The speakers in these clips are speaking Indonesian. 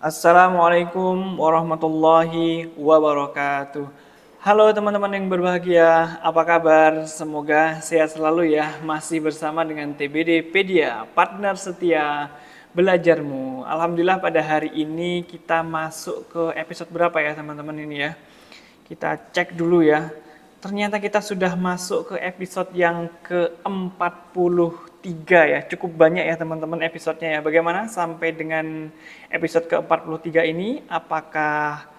Assalamualaikum warahmatullahi wabarakatuh. Halo teman-teman yang berbahagia, apa kabar? Semoga sehat selalu ya. Masih bersama dengan TBD Pedia, partner setia belajarmu. Alhamdulillah pada hari ini kita masuk ke episode berapa ya teman-teman ini ya. Kita cek dulu ya. Ternyata kita sudah masuk ke episode yang ke-43 ya. Cukup banyak ya teman-teman episodenya ya. Bagaimana sampai dengan episode ke-43 ini? Apakah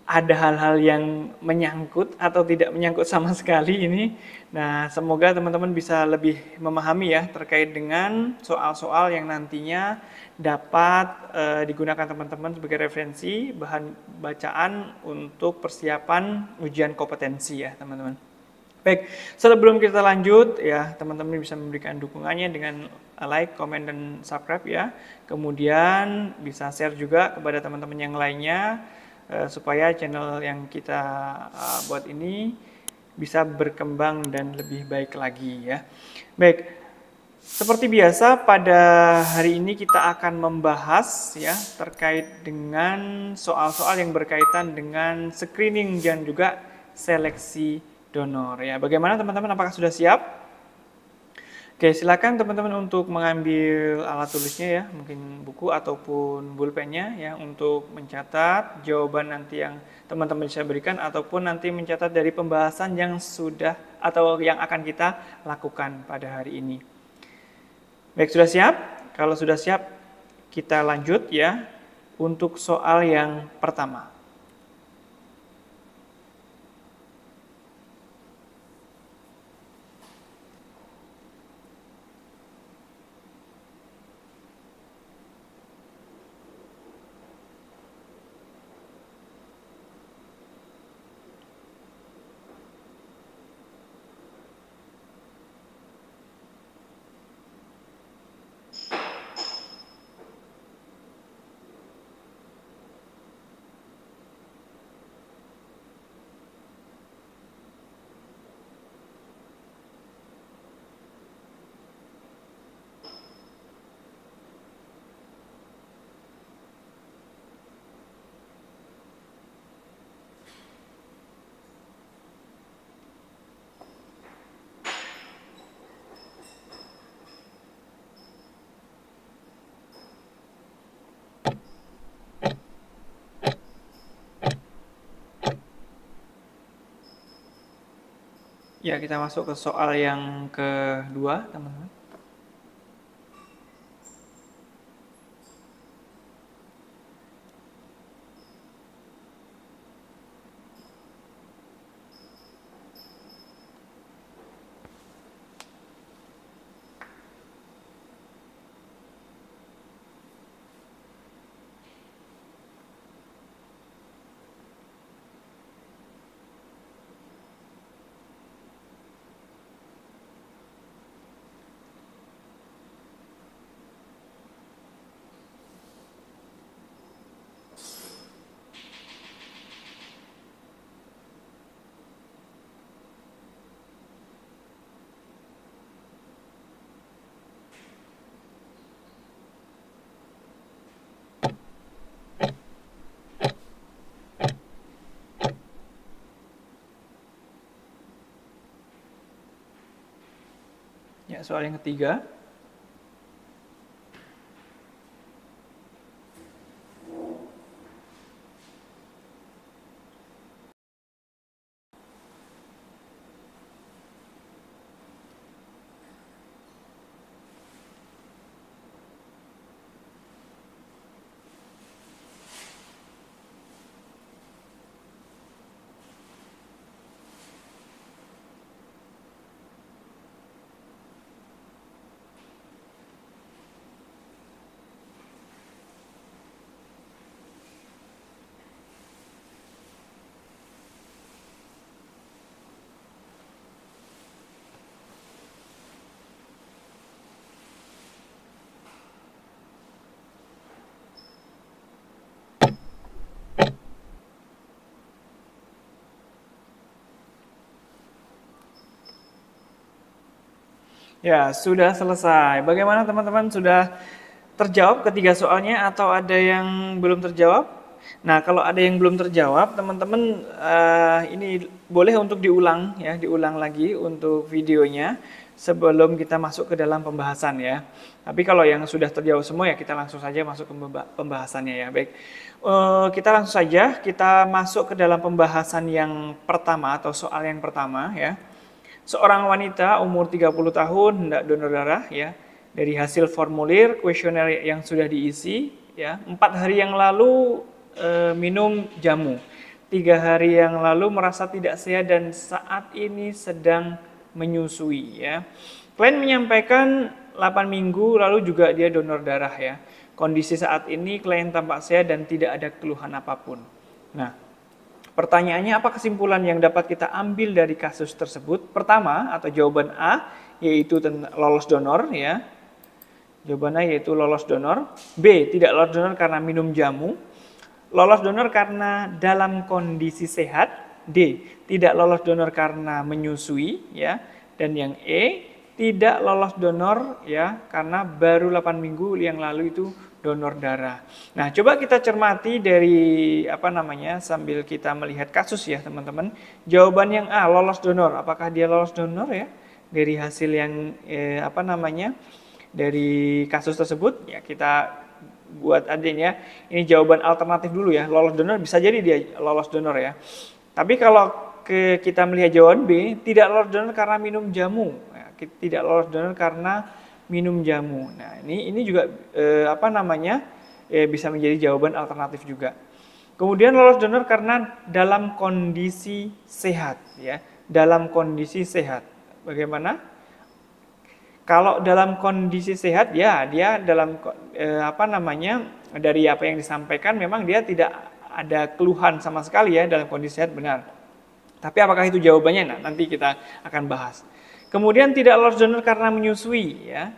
ada hal-hal yang menyangkut atau tidak menyangkut sama sekali ini? Nah, semoga teman-teman bisa lebih memahami ya terkait dengan soal-soal yang nantinya dapat digunakan teman-teman sebagai referensi bahan bacaan untuk persiapan ujian kompetensi ya teman-teman. Baik, sebelum kita lanjut ya teman-teman bisa memberikan dukungannya dengan like, comment, dan subscribe ya. Kemudian bisa share juga kepada teman-teman yang lainnya supaya channel yang kita buat ini bisa berkembang dan lebih baik lagi ya. Baik, seperti biasa pada hari ini kita akan membahas ya terkait dengan soal-soal yang berkaitan dengan screening dan juga seleksi donor ya. Bagaimana teman-teman, apakah sudah siap? Oke, silakan teman-teman untuk mengambil alat tulisnya ya, mungkin buku ataupun pulpennya ya untuk mencatat jawaban nanti yang teman-teman bisa berikan ataupun nanti mencatat dari pembahasan yang sudah atau yang akan kita lakukan pada hari ini. Baik, sudah siap? Kalau sudah siap, kita lanjut ya untuk soal yang pertama. Ya, kita masuk ke soal yang kedua, teman-teman. Ya, soal yang ketiga. Ya, sudah selesai. Bagaimana teman-teman, sudah terjawab ketiga soalnya atau ada yang belum terjawab? Nah, kalau ada yang belum terjawab, teman-teman ini boleh untuk diulang ya, diulang lagi untuk videonya sebelum kita masuk ke dalam pembahasan ya. Tapi kalau yang sudah terjawab semua ya kita langsung saja masuk ke pembahasannya ya. Baik, kita langsung saja kita masuk ke dalam pembahasan yang pertama atau soal yang pertama ya. Seorang wanita umur 30 tahun hendak donor darah ya. Dari hasil formulir kuesioner yang sudah diisi ya, 4 hari yang lalu minum jamu, 3 hari yang lalu merasa tidak sehat dan saat ini sedang menyusui ya. Klien menyampaikan 8 minggu lalu juga dia donor darah ya. Kondisi saat ini klien tampak sehat dan tidak ada keluhan apapun. Nah, pertanyaannya apa kesimpulan yang dapat kita ambil dari kasus tersebut? Pertama atau jawaban A yaitu lolos donor ya. Jawabannya yaitu lolos donor. B, tidak lolos donor karena minum jamu. Lolos donor karena dalam kondisi sehat. D, tidak lolos donor karena menyusui ya. Dan yang E, tidak lolos donor ya karena baru 8 minggu yang lalu itu donor darah. Nah, coba kita cermati dari sambil kita melihat kasus ya, teman-teman. Jawaban yang A, lolos donor. Apakah dia lolos donor ya? Dari hasil yang dari kasus tersebut ya kita buat adanya ini jawaban alternatif dulu ya, lolos donor bisa jadi dia lolos donor ya. Tapi kalau kita melihat jawaban B, tidak lolos donor karena minum jamu ya, tidak lolos donor karena minum jamu. Nah ini juga bisa menjadi jawaban alternatif juga. Kemudian lolos donor karena dalam kondisi sehat ya, dalam kondisi sehat. Bagaimana? Kalau dalam kondisi sehat ya dia dalam dari apa yang disampaikan memang dia tidak ada keluhan sama sekali ya dalam kondisi sehat, benar. Tapi apakah itu jawabannya? Nah, nanti kita akan bahas. Kemudian tidak lolos donor karena menyusui ya.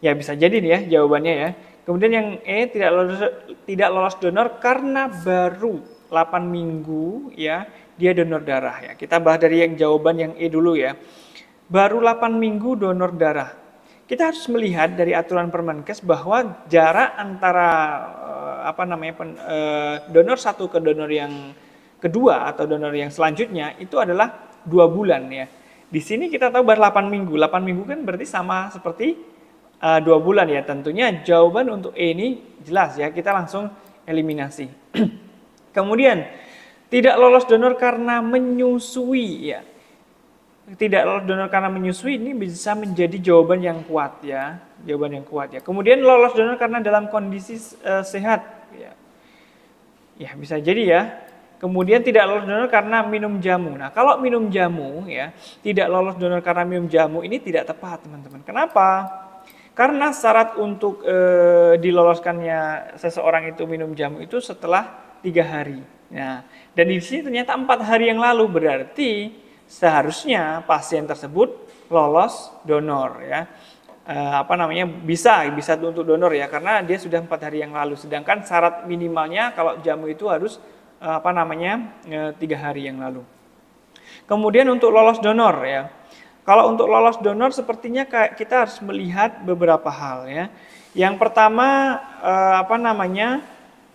Ya bisa jadi nih ya jawabannya ya. Kemudian yang E, tidak lolos donor karena baru 8 minggu ya dia donor darah ya. Kita bahas dari yang jawaban yang E dulu ya. Baru 8 minggu donor darah. Kita harus melihat dari aturan Permenkes bahwa jarak antara donor satu ke donor yang kedua atau donor yang selanjutnya itu adalah 2 bulan ya. Di sini kita tahu baru 8 minggu. 8 minggu kan berarti sama seperti 2 bulan ya. Tentunya jawaban untuk E ini jelas ya. Kita langsung eliminasi. Kemudian tidak lolos donor karena menyusui ya. Tidak lolos donor karena menyusui ini bisa menjadi jawaban yang kuat ya, jawaban yang kuat ya. Kemudian lolos donor karena dalam kondisi sehat ya. Ya bisa jadi ya. Kemudian tidak lolos donor karena minum jamu. Nah, kalau minum jamu ya, tidak lolos donor karena minum jamu ini tidak tepat, teman-teman. Kenapa? Karena syarat untuk diloloskannya seseorang itu minum jamu itu setelah 3 hari. Nah, dan di sini ternyata 4 hari yang lalu, berarti seharusnya pasien tersebut lolos donor ya. Bisa untuk donor ya karena dia sudah 4 hari yang lalu. Sedangkan syarat minimalnya kalau jamu itu harus 3 hari yang lalu. Kemudian untuk lolos donor ya. Kalau untuk lolos donor sepertinya kita harus melihat beberapa hal ya. Yang pertama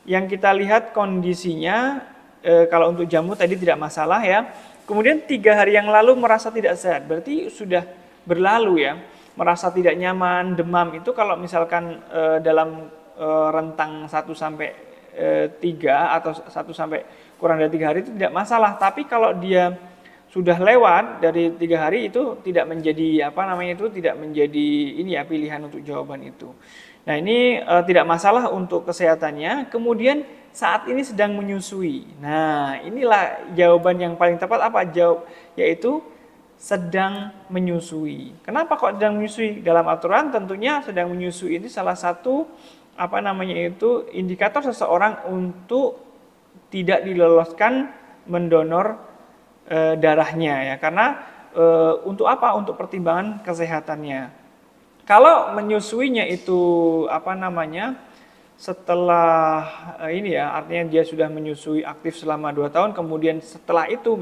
yang kita lihat kondisinya kalau untuk jamu tadi tidak masalah ya. Kemudian 3 hari yang lalu merasa tidak sehat, berarti sudah berlalu ya. Merasa tidak nyaman, demam itu kalau misalkan dalam rentang 1 sampai 3 atau 1 sampai kurang dari 3 hari itu tidak masalah. Tapi kalau dia sudah lewat dari 3 hari itu tidak menjadi tidak menjadi pilihan untuk jawaban itu. Nah ini tidak masalah untuk kesehatannya. Kemudian saat ini sedang menyusui. Nah inilah jawaban yang paling tepat yaitu sedang menyusui. Kenapa kok sedang menyusui? Dalam aturan tentunya sedang menyusui ini salah satu indikator seseorang untuk tidak diloloskan mendonor darahnya ya. Karena untuk apa? Untuk pertimbangan kesehatannya. Kalau menyusuinya itu setelah artinya dia sudah menyusui aktif selama 2 tahun, kemudian setelah itu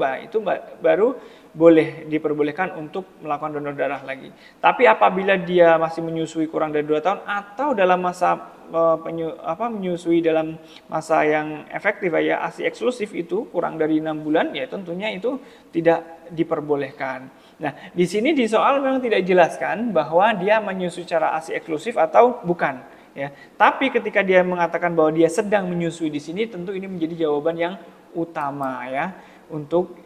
baru boleh diperbolehkan untuk melakukan donor darah lagi. Tapi apabila dia masih menyusui kurang dari 2 tahun atau dalam masa menyusui dalam masa yang efektif ya, ASI eksklusif itu kurang dari 6 bulan, ya tentunya itu tidak diperbolehkan. Nah, di sini di soal memang tidak dijelaskan bahwa dia menyusui secara ASI eksklusif atau bukan. Ya, tapi ketika dia mengatakan bahwa dia sedang menyusui di sini, tentu ini menjadi jawaban yang utama ya untuk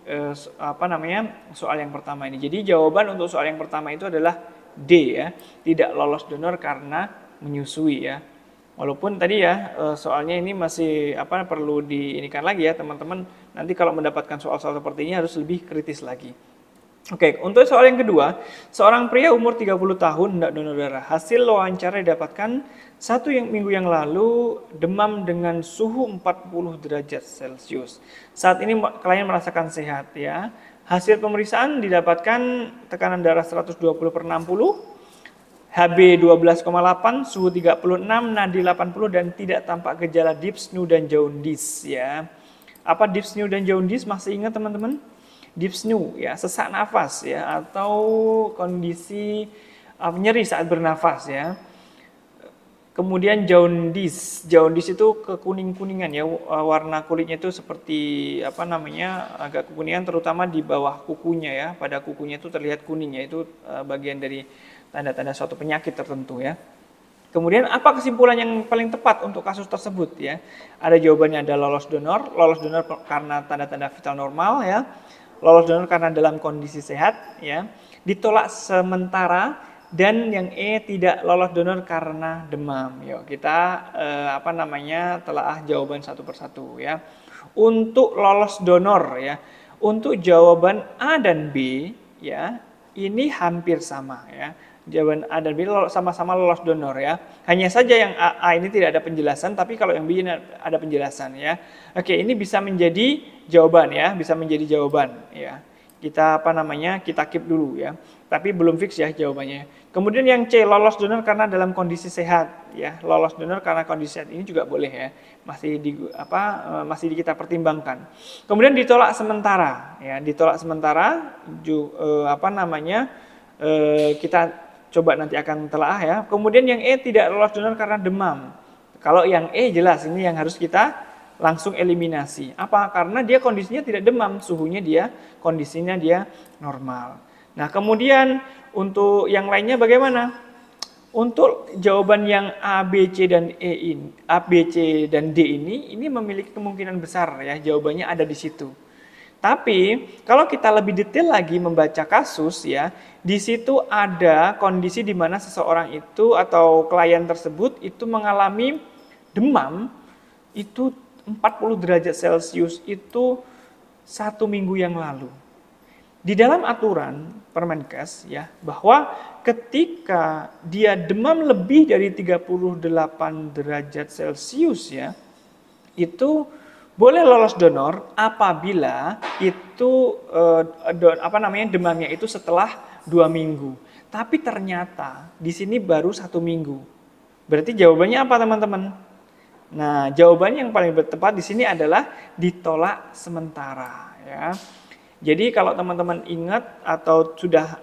soal yang pertama ini. Jadi jawaban untuk soal yang pertama itu adalah D ya, tidak lolos donor karena menyusui ya. Walaupun tadi ya soalnya ini masih perlu diinikan lagi ya teman-teman. Nanti kalau mendapatkan soal-soal seperti ini harus lebih kritis lagi. Oke, untuk soal yang kedua, seorang pria umur 30 tahun hendak donor darah. Hasil wawancara didapatkan minggu yang lalu, demam dengan suhu 40 derajat Celcius. Saat ini klien merasakan sehat ya. Hasil pemeriksaan didapatkan tekanan darah 120/60, HB 12,8, suhu 36, nadi 80 dan tidak tampak gejala dyspnea dan jaundice ya. Apa dyspnea dan jaundice masih ingat teman-teman? Dyspnea ya, sesak nafas ya, atau kondisi nyeri saat bernafas ya. Kemudian jaundice itu kekuning-kuningan ya, warna kulitnya itu seperti agak kekuningan terutama di bawah kukunya ya, pada kukunya itu terlihat kuning ya, itu bagian dari tanda-tanda suatu penyakit tertentu ya. Kemudian apa kesimpulan yang paling tepat untuk kasus tersebut ya? Ada jawabannya, ada lolos donor karena tanda-tanda vital normal ya. Lolos donor karena dalam kondisi sehat ya, ditolak sementara, dan yang E tidak lolos donor karena demam. Yuk kita telaah jawaban satu persatu ya. Untuk lolos donor ya, untuk jawaban A dan B ya, ini hampir sama ya. Jawaban A dan B sama-sama lolos donor ya. Hanya saja yang A ini tidak ada penjelasan, tapi kalau yang B ini ada penjelasan ya. Oke, ini bisa menjadi jawaban ya, bisa menjadi jawaban ya. Kita kita keep dulu ya. Tapi belum fix ya jawabannya. Kemudian yang C, lolos donor karena dalam kondisi sehat ya. Lolos donor karena kondisi sehat ini juga boleh ya. Masih kita pertimbangkan. Kemudian ditolak sementara ya, ditolak sementara kita coba nanti akan telaah ya. Kemudian yang E tidak lolos donor karena demam. Kalau yang E jelas ini yang harus kita langsung eliminasi. Apa? Karena dia kondisinya tidak demam, kondisinya dia normal. Nah, kemudian untuk yang lainnya bagaimana? Untuk jawaban yang A, B, C dan A, B, C dan D ini memiliki kemungkinan besar ya, jawabannya ada di situ. Tapi kalau kita lebih detail lagi membaca kasus ya, di situ ada kondisi di mana seseorang itu atau klien tersebut itu mengalami demam itu 40 derajat Celcius itu 1 minggu yang lalu. Di dalam aturan Permenkes ya, bahwa ketika dia demam lebih dari 38 derajat Celcius ya, itu boleh lolos donor apabila itu demamnya itu setelah 2 minggu. Tapi ternyata di sini baru 1 minggu. Berarti jawabannya apa teman-teman? Nah, jawabannya yang paling tepat di sini adalah ditolak sementara ya. Jadi kalau teman-teman ingat atau sudah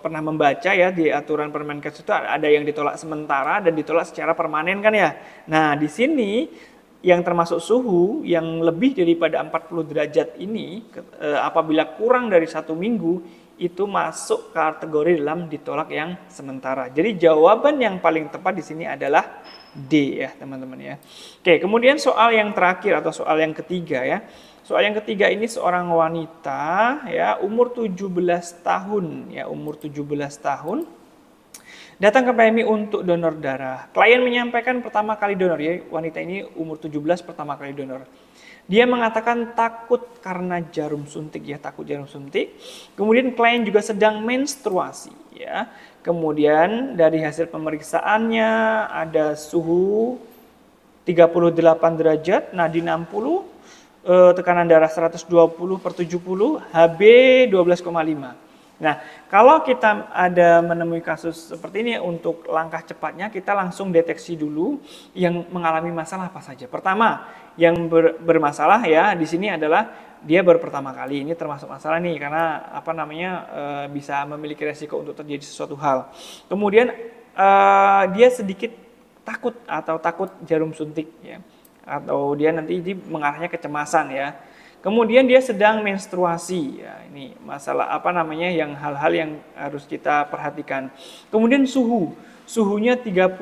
pernah membaca ya di aturan Permenkes itu ada yang ditolak sementara dan ditolak secara permanen kan ya. Nah, di sini yang termasuk suhu yang lebih daripada 40 derajat ini apabila kurang dari 1 minggu itu masuk kategori dalam ditolak yang sementara. Jadi jawaban yang paling tepat di sini adalah D ya teman-teman ya. Oke, kemudian soal yang terakhir atau soal yang ketiga ya. Soal yang ketiga ini seorang wanita ya, umur 17 tahun ya, umur 17 tahun. Datang ke PMI untuk donor darah. Klien menyampaikan pertama kali donor ya, wanita ini umur 17 pertama kali donor. Dia mengatakan takut karena jarum suntik ya, takut jarum suntik. Kemudian klien juga sedang menstruasi ya. Kemudian dari hasil pemeriksaannya ada suhu 38 derajat, nadi 60, tekanan darah 120/70, HB 12,5. Nah, kalau kita ada menemui kasus seperti ini, untuk langkah cepatnya kita langsung deteksi dulu yang mengalami masalah apa saja. Pertama, yang bermasalah ya di sini adalah dia baru pertama kali, ini termasuk masalah nih karena apa namanya bisa memiliki resiko untuk terjadi sesuatu hal. Kemudian dia sedikit takut atau takut jarum suntik ya, atau dia nanti mengarahnya kecemasan ya. Kemudian dia sedang menstruasi ya, ini masalah apa namanya yang hal-hal yang harus kita perhatikan. Kemudian suhunya 38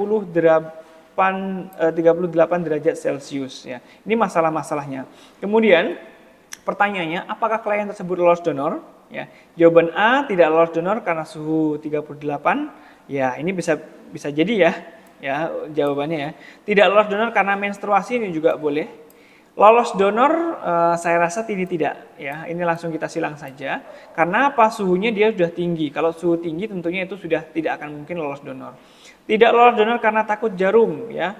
derajat Celcius ya. Ini masalah-masalahnya. Kemudian pertanyaannya, apakah klien tersebut lolos donor? Ya, jawaban A, tidak lolos donor karena suhu 38. Ya, ini bisa jadi ya. Ya, jawabannya ya. Tidak lolos donor karena menstruasi, ini juga boleh. Lolos donor saya rasa ini tidak ya. Ini langsung kita silang saja. Karena apa? Suhunya dia sudah tinggi. Kalau suhu tinggi tentunya itu sudah tidak akan mungkin lolos donor. Tidak lolos donor karena takut jarum ya.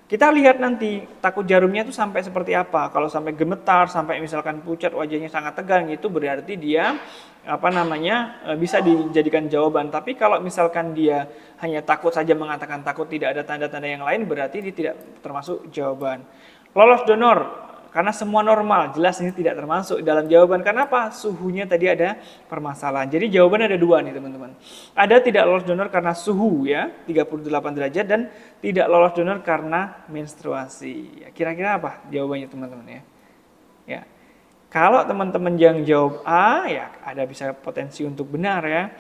Kita lihat nanti takut jarumnya itu sampai seperti apa. Kalau sampai gemetar, sampai misalkan pucat, wajahnya sangat tegang, itu berarti dia apa namanya bisa dijadikan jawaban. Tapi kalau misalkan dia hanya takut saja mengatakan takut, tidak ada tanda-tanda yang lain, berarti dia tidak termasuk jawaban. Lolos donor karena semua normal, jelas ini tidak termasuk dalam jawaban. Kenapa? Suhunya tadi ada permasalahan. Jadi jawaban ada dua nih teman-teman. Ada tidak lolos donor karena suhu ya 38 derajat dan tidak lolos donor karena menstruasi. Kira-kira apa jawabannya teman-teman ya? Ya. Kalau teman-teman yang jawab A ya ada bisa potensi untuk benar ya.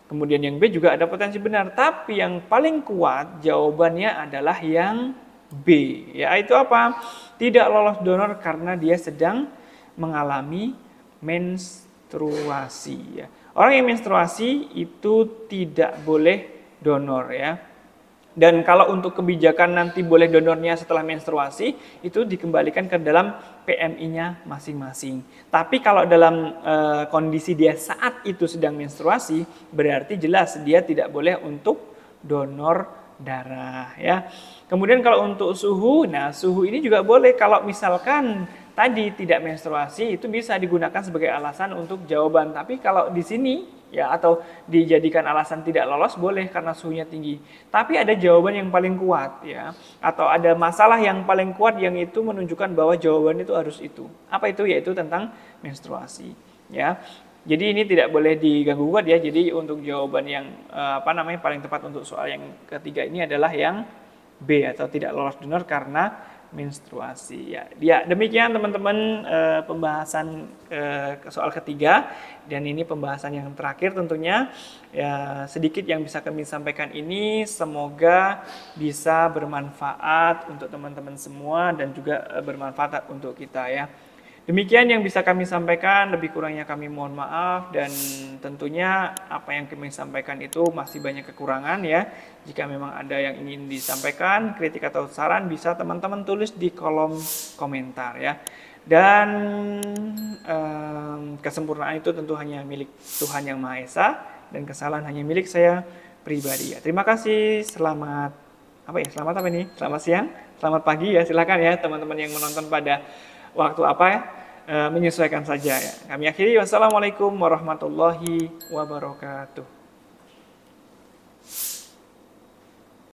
Kemudian yang B juga ada potensi benar, tapi yang paling kuat jawabannya adalah yang B, yaitu apa? Tidak lolos donor karena dia sedang mengalami menstruasi. Ya. Orang yang menstruasi itu tidak boleh donor ya. Dan kalau untuk kebijakan nanti boleh donornya setelah menstruasi, itu dikembalikan ke dalam PMI-nya masing-masing. Tapi kalau dalam kondisi dia saat itu sedang menstruasi, berarti jelas dia tidak boleh untuk donor darah ya. Kemudian kalau untuk suhu, nah suhu ini juga boleh kalau misalkan tadi tidak menstruasi itu bisa digunakan sebagai alasan untuk jawaban. Tapi kalau di sini ya atau dijadikan alasan tidak lolos boleh karena suhunya tinggi. Tapi ada jawaban yang paling kuat ya atau ada masalah yang paling kuat yang itu menunjukkan bahwa jawaban itu harus itu. Apa itu? Yaitu tentang menstruasi ya. Jadi ini tidak boleh diganggu gugat ya. Jadi untuk jawaban yang paling tepat untuk soal yang ketiga ini adalah yang B atau tidak lolos donor karena menstruasi ya. Ya demikian teman-teman pembahasan soal ketiga dan ini pembahasan yang terakhir tentunya ya sedikit yang bisa kami sampaikan ini semoga bisa bermanfaat untuk teman-teman semua dan juga bermanfaat untuk kita ya. Demikian yang bisa kami sampaikan, lebih kurangnya kami mohon maaf dan tentunya apa yang kami sampaikan itu masih banyak kekurangan ya. Jika memang ada yang ingin disampaikan, kritik atau saran bisa teman-teman tulis di kolom komentar ya. Dan kesempurnaan itu tentu hanya milik Tuhan Yang Maha Esa dan kesalahan hanya milik saya pribadi ya. Terima kasih, selamat siang, selamat pagi ya, silakan ya teman-teman yang menonton pada waktu apa ya, menyesuaikan saja ya. Kami akhiri, wassalamualaikum warahmatullahi wabarakatuh.